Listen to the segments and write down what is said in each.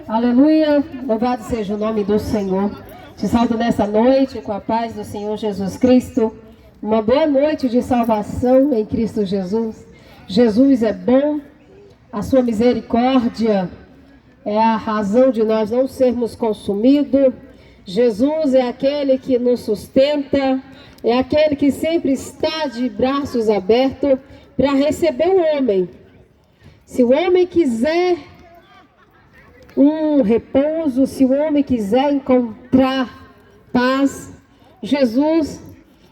Aleluia, louvado seja o nome do Senhor. Te saúdo nessa noite com a paz do Senhor Jesus Cristo. Uma boa noite de salvação em Cristo Jesus. Jesus é bom, a sua misericórdia é a razão de nós não sermos consumidos. Jesus é aquele que nos sustenta, é aquele que sempre está de braços abertos para receber o homem. Se o homem quiser um repouso, se o homem quiser encontrar paz, Jesus,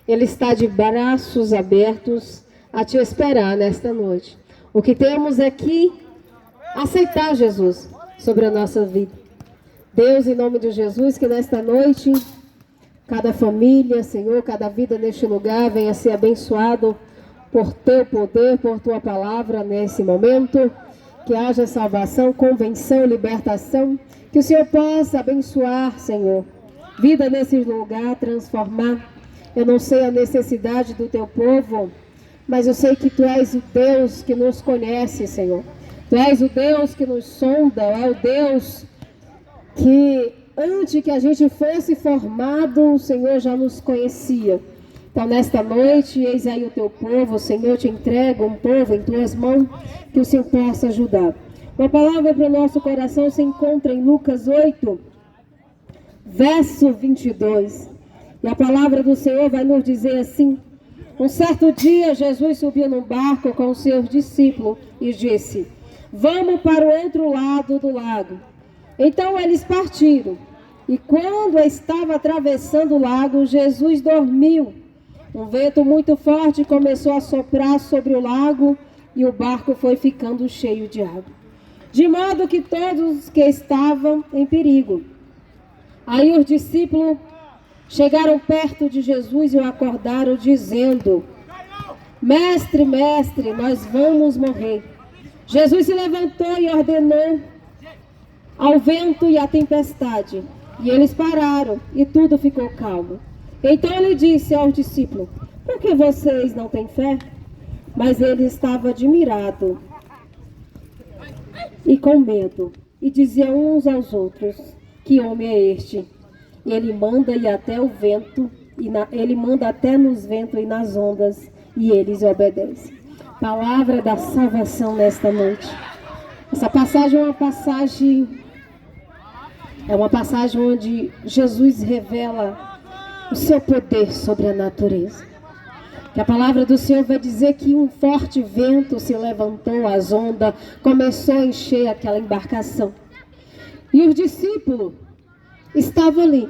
ele está de braços abertos a te esperar nesta noite. O que temos é que aceitar Jesus sobre a nossa vida. Deus, em nome de Jesus, que nesta noite, cada família, Senhor, cada vida neste lugar venha ser abençoado por teu poder, por tua palavra nesse momento. Que haja salvação, convenção, libertação. Que o Senhor possa abençoar, Senhor, vida nesse lugar, transformar. Eu não sei a necessidade do teu povo, mas eu sei que tu és o Deus que nos conhece, Senhor. Tu és o Deus que nos sonda, é o Deus que antes que a gente fosse formado, o Senhor já nos conhecia. Então, nesta noite, eis aí o teu povo, Senhor, te entrega um povo em tuas mãos, que o Senhor possa ajudar. Uma palavra para o nosso coração se encontra em Lucas 8, verso 22. E a palavra do Senhor vai nos dizer assim: um certo dia, Jesus subiu num barco com os seus discípulos e disse: vamos para o outro lado do lago. Então eles partiram. E quando estava atravessando o lago, Jesus dormiu. Um vento muito forte começou a soprar sobre o lago e o barco foi ficando cheio de água, de modo que todos que estavam em perigo. Aí os discípulos chegaram perto de Jesus e o acordaram, dizendo: Mestre, mestre, nós vamos morrer. Jesus se levantou e ordenou ao vento e à tempestade, e eles pararam e tudo ficou calmo. Então ele disse aos discípulos: por que vocês não têm fé? Mas ele estava admirado e com medo, e dizia uns aos outros: que homem é este? E ele manda ir até o vento, ele manda até nos ventos e nas ondas, e eles obedecem. Palavra da salvação nesta noite. Essa passagem é uma passagem onde Jesus revela o seu poder sobre a natureza. Que a palavra do Senhor vai dizer que um forte vento se levantou, as ondas começou a encher aquela embarcação. E os discípulos estavam ali.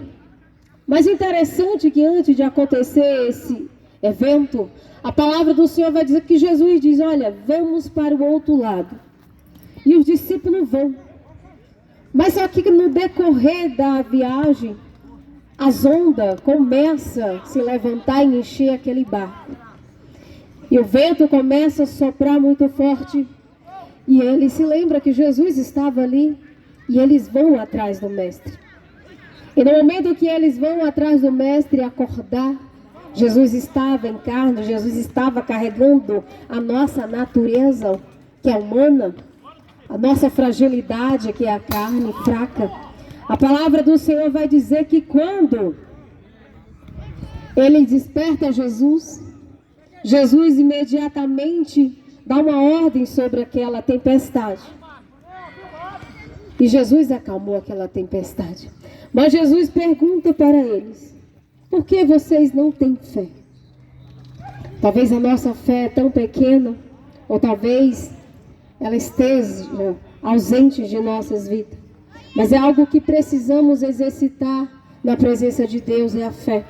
Mas interessante que antes de acontecer esse evento, a palavra do Senhor vai dizer que Jesus diz: olha, vamos para o outro lado. E os discípulos vão. Mas só que no decorrer da viagem, as ondas começam a se levantar e encher aquele barco. E o vento começa a soprar muito forte. E ele se lembra que Jesus estava ali. E eles vão atrás do mestre. E no momento que eles vão atrás do mestre acordar, Jesus estava em carne, Jesus estava carregando a nossa natureza, que é humana, a nossa fragilidade, que é a carne fraca. A palavra do Senhor vai dizer que quando ele desperta Jesus, Jesus imediatamente dá uma ordem sobre aquela tempestade. E Jesus acalmou aquela tempestade. Mas Jesus pergunta para eles: por que vocês não têm fé? Talvez a nossa fé é tão pequena, ou talvez ela esteja ausente de nossas vidas. Mas é algo que precisamos exercitar na presença de Deus, é a fé.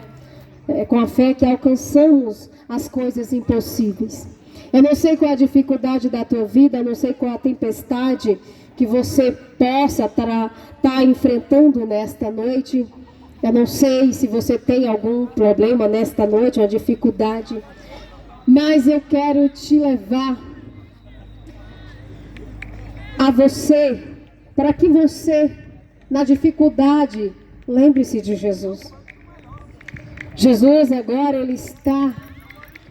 É com a fé que alcançamos as coisas impossíveis. Eu não sei qual é a dificuldade da tua vida, eu não sei qual é a tempestade que você possa estar enfrentando nesta noite. Eu não sei se você tem algum problema nesta noite, uma dificuldade. Mas eu quero te levar a você, para que você, na dificuldade, lembre-se de Jesus. Jesus agora, ele está,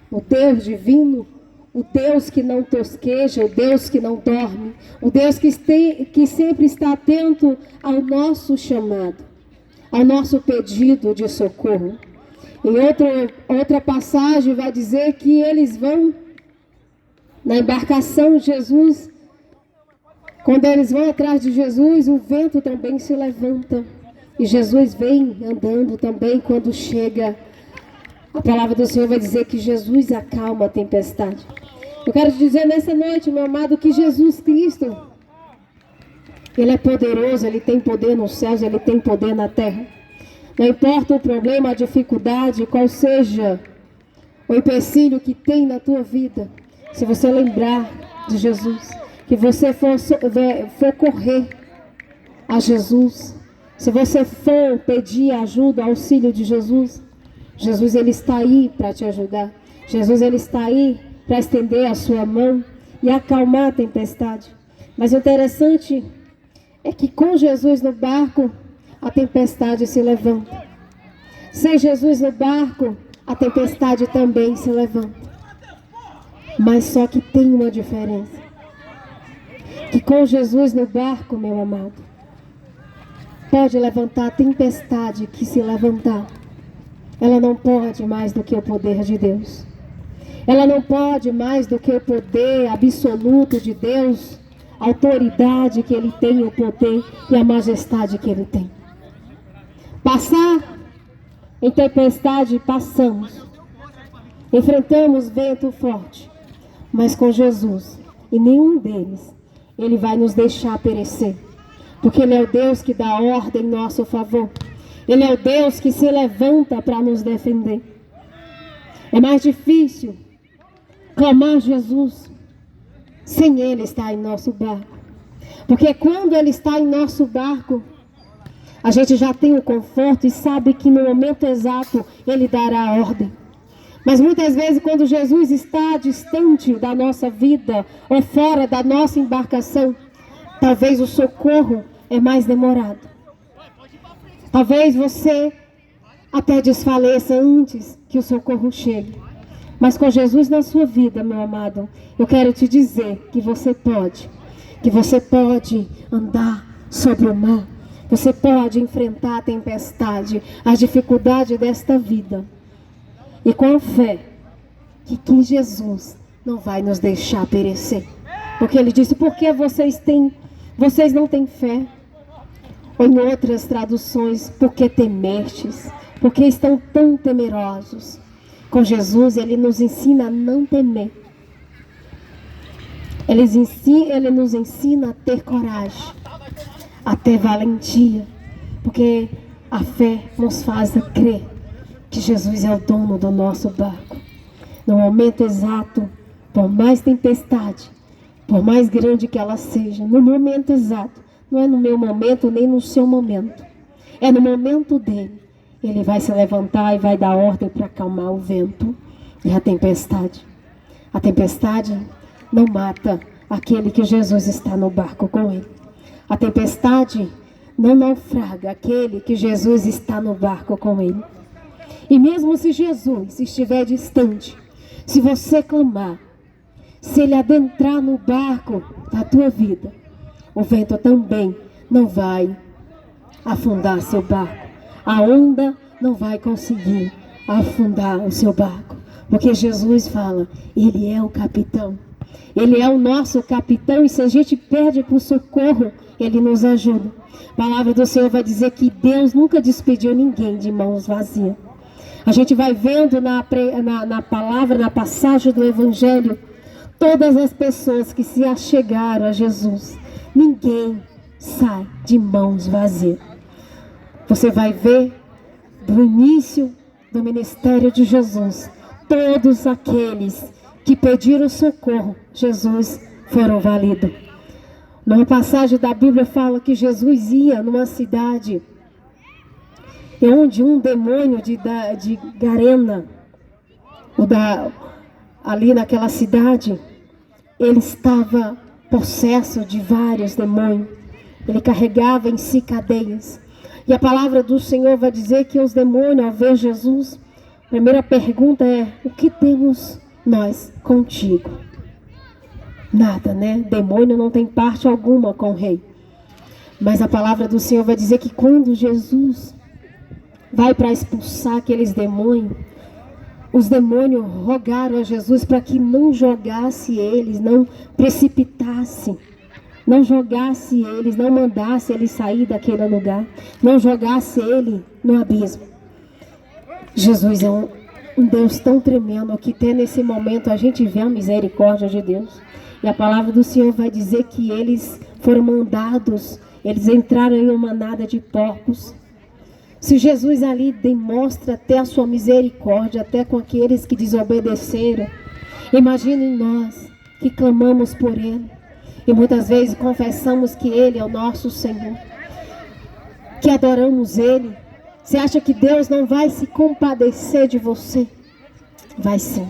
o Deus divino, o Deus que não tosqueja, o Deus que não dorme, o Deus que sempre está atento ao nosso chamado, ao nosso pedido de socorro. Em outra passagem vai dizer que eles vão na embarcação de Jesus. Quando eles vão atrás de Jesus, o vento também se levanta. E Jesus vem andando também. Quando chega, a palavra do Senhor vai dizer que Jesus acalma a tempestade. Eu quero te dizer nessa noite, meu amado, que Jesus Cristo, Ele é poderoso, Ele tem poder nos céus, Ele tem poder na terra. Não importa o problema, a dificuldade, qual seja o empecilho que tem na tua vida, se você lembrar de Jesus, que você for correr a Jesus, se você for pedir ajuda, auxílio de Jesus, Jesus Ele está aí para te ajudar. Jesus Ele está aí para estender a sua mão e acalmar a tempestade. Mas o interessante é que com Jesus no barco, a tempestade se levanta. Sem Jesus no barco, a tempestade também se levanta. Mas só que tem uma diferença. Que com Jesus no barco, meu amado, pode levantar a tempestade que se levantar. Ela não pode mais do que o poder de Deus. Ela não pode mais do que o poder absoluto de Deus, a autoridade que Ele tem, o poder e a majestade que Ele tem. Passar em tempestade, passamos. Enfrentamos vento forte, mas com Jesus, e nenhum deles, Ele vai nos deixar perecer. Porque Ele é o Deus que dá ordem em nosso favor. Ele é o Deus que se levanta para nos defender. É mais difícil clamar Jesus sem Ele estar em nosso barco. Porque quando Ele está em nosso barco, a gente já tem o conforto e sabe que no momento exato Ele dará a ordem. Mas muitas vezes quando Jesus está distante da nossa vida ou fora da nossa embarcação, talvez o socorro é mais demorado. Talvez você até desfaleça antes que o socorro chegue. Mas com Jesus na sua vida, meu amado, eu quero te dizer que você pode andar sobre o mar. Você pode enfrentar a tempestade, a dificuldade desta vida. E com fé, que Jesus não vai nos deixar perecer. Porque Ele disse, por que vocês não têm fé? Ou em outras traduções, porque temestes? Porque estão tão temerosos? Com Jesus, Ele nos ensina a não temer. Ele nos ensina a ter coragem, a ter valentia. Porque a fé nos faz crer que Jesus é o dono do nosso barco. No momento exato, por mais tempestade, por mais grande que ela seja, no momento exato, não é no meu momento nem no seu momento, é no momento dele. Ele vai se levantar e vai dar ordem para acalmar o vento e a tempestade. A tempestade não mata aquele que Jesus está no barco com ele. A tempestade não naufraga aquele que Jesus está no barco com ele. E mesmo se Jesus estiver distante, se você clamar, se Ele adentrar no barco da tua vida, o vento também não vai afundar seu barco. A onda não vai conseguir afundar o seu barco. Porque Jesus fala, Ele é o capitão. Ele é o nosso capitão e se a gente pede por socorro, Ele nos ajuda. A palavra do Senhor vai dizer que Deus nunca despediu ninguém de mãos vazias. A gente vai vendo na palavra, na passagem do Evangelho, todas as pessoas que se achegaram a Jesus, ninguém sai de mãos vazias. Você vai ver do início do ministério de Jesus, todos aqueles que pediram socorro, Jesus foram validos. Numa passagem da Bíblia fala que Jesus ia numa cidade onde um demônio de Garena, ali naquela cidade, ele estava possesso de vários demônios. Ele carregava em si cadeias. E a palavra do Senhor vai dizer que os demônios, ao ver Jesus, a primeira pergunta é, o que temos nós contigo? nada, né? Demônio não tem parte alguma com o rei. Mas a palavra do Senhor vai dizer que quando Jesus vai para expulsar aqueles demônios, os demônios rogaram a Jesus para que não jogasse eles, não precipitasse, não jogasse eles, não mandasse eles sair daquele lugar, não jogasse ele no abismo. Jesus é um Deus tão tremendo que até nesse momento a gente vê a misericórdia de Deus. E a palavra do Senhor vai dizer que eles foram mandados, eles entraram em uma manada de porcos. Se Jesus ali demonstra até a sua misericórdia, até com aqueles que desobedeceram, imaginem nós que clamamos por Ele. E muitas vezes confessamos que Ele é o nosso Senhor, que adoramos Ele. Você acha que Deus não vai se compadecer de você? Vai sim.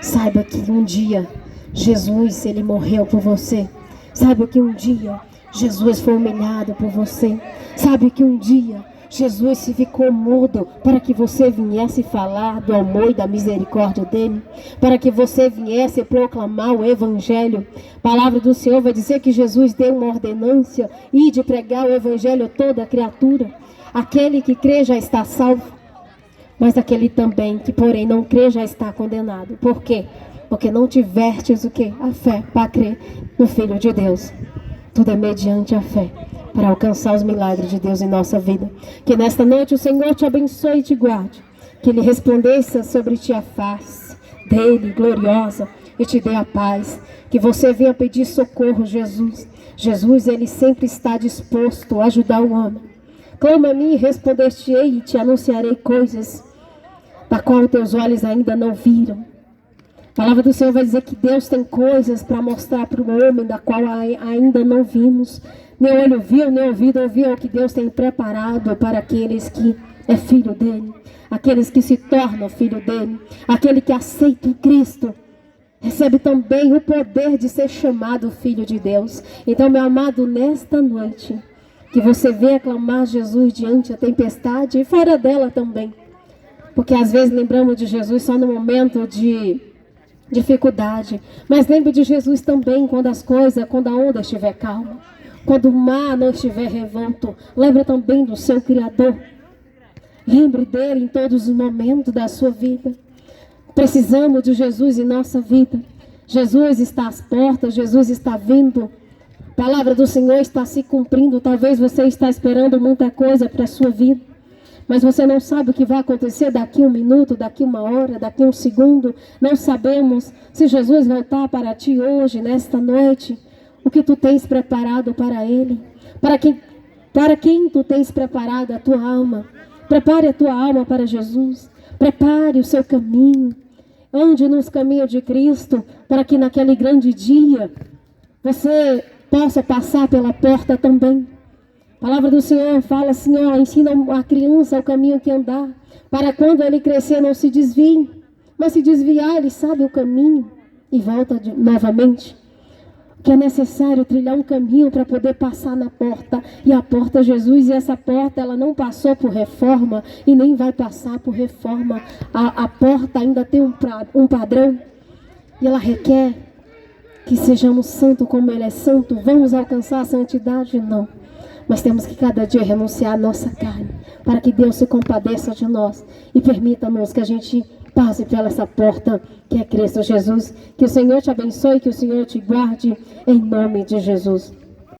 Saiba que um dia Jesus, Ele morreu por você. Saiba que um dia Jesus foi humilhado por você. Sabe que um dia Jesus se ficou mudo para que você viesse falar do amor e da misericórdia dele, para que você viesse proclamar o evangelho. A palavra do Senhor vai dizer que Jesus deu uma ordenância e de pregar o evangelho a toda criatura. Aquele que crê já está salvo, mas aquele também que porém não crê já está condenado. Por quê? Porque não tivestes o quê? A fé para crer no Filho de Deus. Tudo é mediante a fé, para alcançar os milagres de Deus em nossa vida. Que nesta noite o Senhor te abençoe e te guarde. Que Ele resplandeça sobre ti a face dele, gloriosa, e te dê a paz. Que você venha pedir socorro, Jesus. Jesus, Ele sempre está disposto a ajudar o homem. Clama a mim e responder-te-ei e te anunciarei coisas da qual teus olhos ainda não viram. A palavra do Senhor vai dizer que Deus tem coisas para mostrar para o homem da qual ainda não vimos. Nem olho viu, nem ouvido ouviu o que Deus tem preparado para aqueles que é filho dele, aqueles que se tornam filho dele, aquele que aceita o Cristo, recebe também o poder de ser chamado filho de Deus. Então, meu amado, nesta noite, que você venha clamar Jesus diante da tempestade e fora dela também. Porque às vezes lembramos de Jesus só no momento de dificuldade, mas lembre de Jesus também quando a onda estiver calma. Quando o mar não estiver revolto, lembre também do seu Criador. Lembre dele em todos os momentos da sua vida. Precisamos de Jesus em nossa vida. Jesus está às portas, Jesus está vindo. A palavra do Senhor está se cumprindo. Talvez você está esperando muita coisa para a sua vida, mas você não sabe o que vai acontecer daqui um minuto, daqui uma hora, daqui um segundo. Não sabemos se Jesus voltar para ti hoje, nesta noite. O que tu tens preparado para Ele? Para quem tu tens preparado a tua alma? Prepare a tua alma para Jesus. Prepare o seu caminho. Ande nos caminhos de Cristo, para que naquele grande dia você possa passar pela porta também. A palavra do Senhor fala assim, ensina a criança o caminho que andar, para quando ele crescer não se desvie. Mas se desviar, ele sabe o caminho e volta novamente. Que é necessário trilhar um caminho para poder passar na porta. E a porta é Jesus, e essa porta ela não passou por reforma e nem vai passar por reforma. A porta ainda tem um padrão e ela requer que sejamos santos como Ele é santo. Vamos alcançar a santidade? Não. Mas temos que cada dia renunciar à nossa carne, para que Deus se compadeça de nós e permita-nos que a gente passe pela essa porta que é Cristo Jesus. Que o Senhor te abençoe, que o Senhor te guarde, em nome de Jesus.